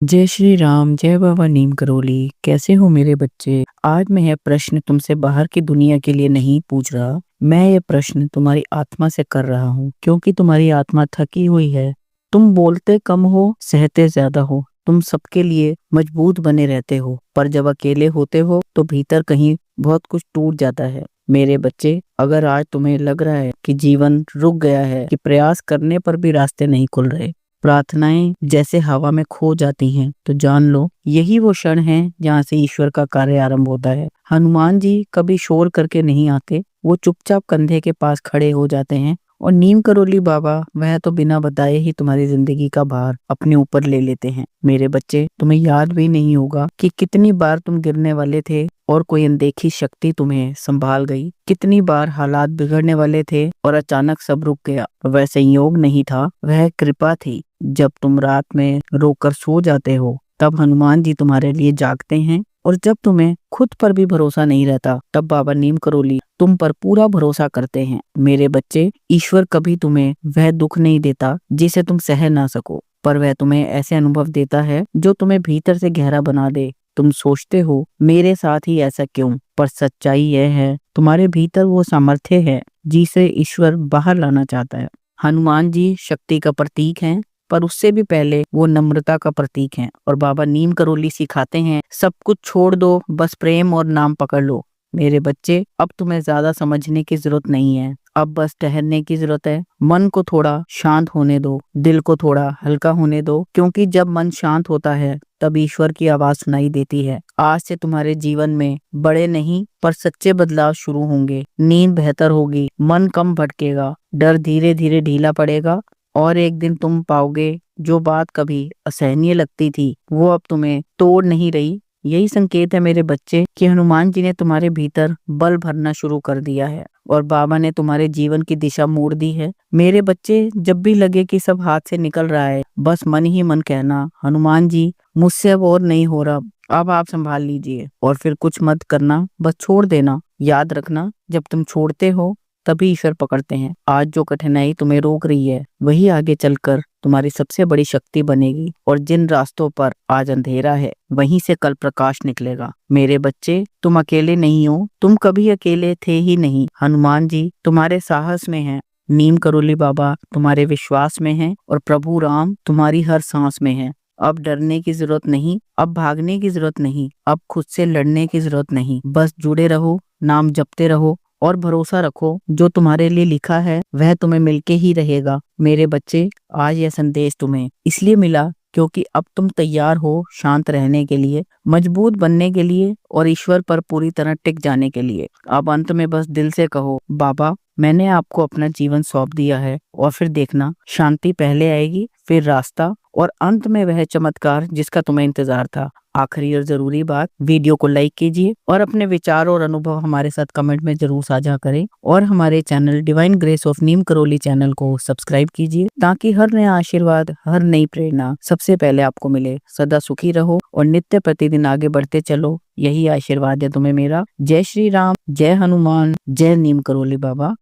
जय श्री राम, जय बाबा नीम करोली। कैसे हो मेरे बच्चे? आज मैं यह प्रश्न तुमसे बाहर की दुनिया के लिए नहीं पूछ रहा। मैं ये प्रश्न तुम्हारी आत्मा से कर रहा हूँ, क्योंकि तुम्हारी आत्मा थकी हुई है। तुम बोलते कम हो, सहते ज्यादा हो। तुम सबके लिए मजबूत बने रहते हो, पर जब अकेले होते हो तो भीतर कहीं बहुत कुछ टूट जाता है। मेरे बच्चे, अगर आज तुम्हें लग रहा है कि जीवन रुक गया है, कि प्रयास करने पर भी रास्ते नहीं खुल रहे, प्रार्थनाएं जैसे हवा में खो जाती हैं, तो जान लो यही वो क्षण है जहाँ से ईश्वर का कार्य आरंभ होता है। हनुमान जी कभी शोर करके नहीं आते, वो चुपचाप कंधे के पास खड़े हो जाते हैं। और नीम करोली बाबा, वह तो बिना बताए ही तुम्हारी जिंदगी का भार अपने ऊपर ले लेते हैं। मेरे बच्चे, तुम्हें याद भी नहीं होगा कि कितनी बार तुम गिरने वाले थे और कोई अनदेखी शक्ति तुम्हें संभाल गई। कितनी बार हालात बिगड़ने वाले थे और अचानक सब रुक गया। वह संयोग नहीं था, वह कृपा थी। जब तुम रात में रोकर सो जाते हो, तब हनुमान जी तुम्हारे लिए जागते हैं। और जब तुम्हें खुद पर भी भरोसा नहीं रहता, तब बाबा नीम करोली तुम पर पूरा भरोसा करते हैं। मेरे बच्चे, ईश्वर कभी तुम्हें वह दुख नहीं देता जिसे तुम सह ना सको, पर वह तुम्हें ऐसे अनुभव देता है जो तुम्हें भीतर से गहरा बना दे। तुम सोचते हो मेरे साथ ही ऐसा क्यों, पर सच्चाई यह है तुम्हारे भीतर वो सामर्थ्य है जिसे ईश्वर बाहर लाना चाहता है। हनुमान जी शक्ति का प्रतीक हैं, पर उससे भी पहले वो नम्रता का प्रतीक हैं। और बाबा नीम करोली सिखाते हैं, सब कुछ छोड़ दो, बस प्रेम और नाम पकड़ लो। मेरे बच्चे, अब तुम्हें ज्यादा समझने की जरूरत नहीं है, अब बस ठहरने की जरूरत है। मन को थोड़ा शांत होने दो, दिल को थोड़ा हल्का होने दो, क्योंकि जब मन शांत होता है तब ईश्वर की आवाज सुनाई देती है। आज से तुम्हारे जीवन में बड़े नहीं पर सच्चे बदलाव शुरू होंगे। नींद बेहतर होगी, मन कम भटकेगा, डर धीरे धीरे ढीला पड़ेगा, और एक दिन तुम पाओगे जो बात कभी असहनीय लगती थी वो अब तुम्हें तोड़ नहीं रही। यही संकेत है मेरे बच्चे कि हनुमान जी ने तुम्हारे भीतर बल भरना शुरू कर दिया है और बाबा ने तुम्हारे जीवन की दिशा मोड़ दी है। मेरे बच्चे, जब भी लगे कि सब हाथ से निकल रहा है, बस मन ही मन कहना, हनुमान जी मुझसे अब और नहीं हो रहा, अब आप संभाल लीजिए। और फिर कुछ मत करना, बस छोड़ देना। याद रखना, जब तुम छोड़ते हो तभी ईश्वर पकड़ते हैं। आज जो कठिनाई तुम्हें रोक रही है, वही आगे चलकर तुम्हारी सबसे बड़ी शक्ति बनेगी। और जिन रास्तों पर आज अंधेरा है, वहीं से कल प्रकाश निकलेगा। मेरे बच्चे, तुम अकेले नहीं हो, तुम कभी अकेले थे ही नहीं। हनुमान जी तुम्हारे साहस में हैं, नीम करोली बाबा तुम्हारे विश्वास में हैं, और प्रभु राम तुम्हारी हर सांस में है। अब डरने की जरूरत नहीं, अब भागने की जरूरत नहीं, अब खुद से लड़ने की जरूरत नहीं। बस जुड़े रहो, नाम जपते रहो और भरोसा रखो, जो तुम्हारे लिए लिखा है वह तुम्हें मिलके ही रहेगा। मेरे बच्चे, आज यह संदेश तुम्हें इसलिए मिला क्योंकि अब तुम तैयार हो शांत रहने के लिए, मजबूत बनने के लिए और ईश्वर पर पूरी तरह टिक जाने के लिए। अब अंत में बस दिल से कहो, बाबा मैंने आपको अपना जीवन सौंप दिया है, और फिर देखना शांति पहले आएगी, फिर रास्ता, और अंत में वह चमत्कार जिसका तुम्हें इंतजार था। आखिरी और जरूरी बात, वीडियो को लाइक कीजिए और अपने विचार और अनुभव हमारे साथ कमेंट में जरूर साझा करें। और हमारे channel divine grace of Neem Karoli channel को सब्सक्राइब कीजिए, ताकि हर नया आशीर्वाद, हर नई प्रेरणा सबसे पहले आपको मिले। सदा सुखी रहो और नित्य प्रतिदिन आगे बढ़ते चलो, यही आशीर्वाद है तुम्हें मेरा। जय श्री राम, जय हनुमान, जय नीम करोली बाबा।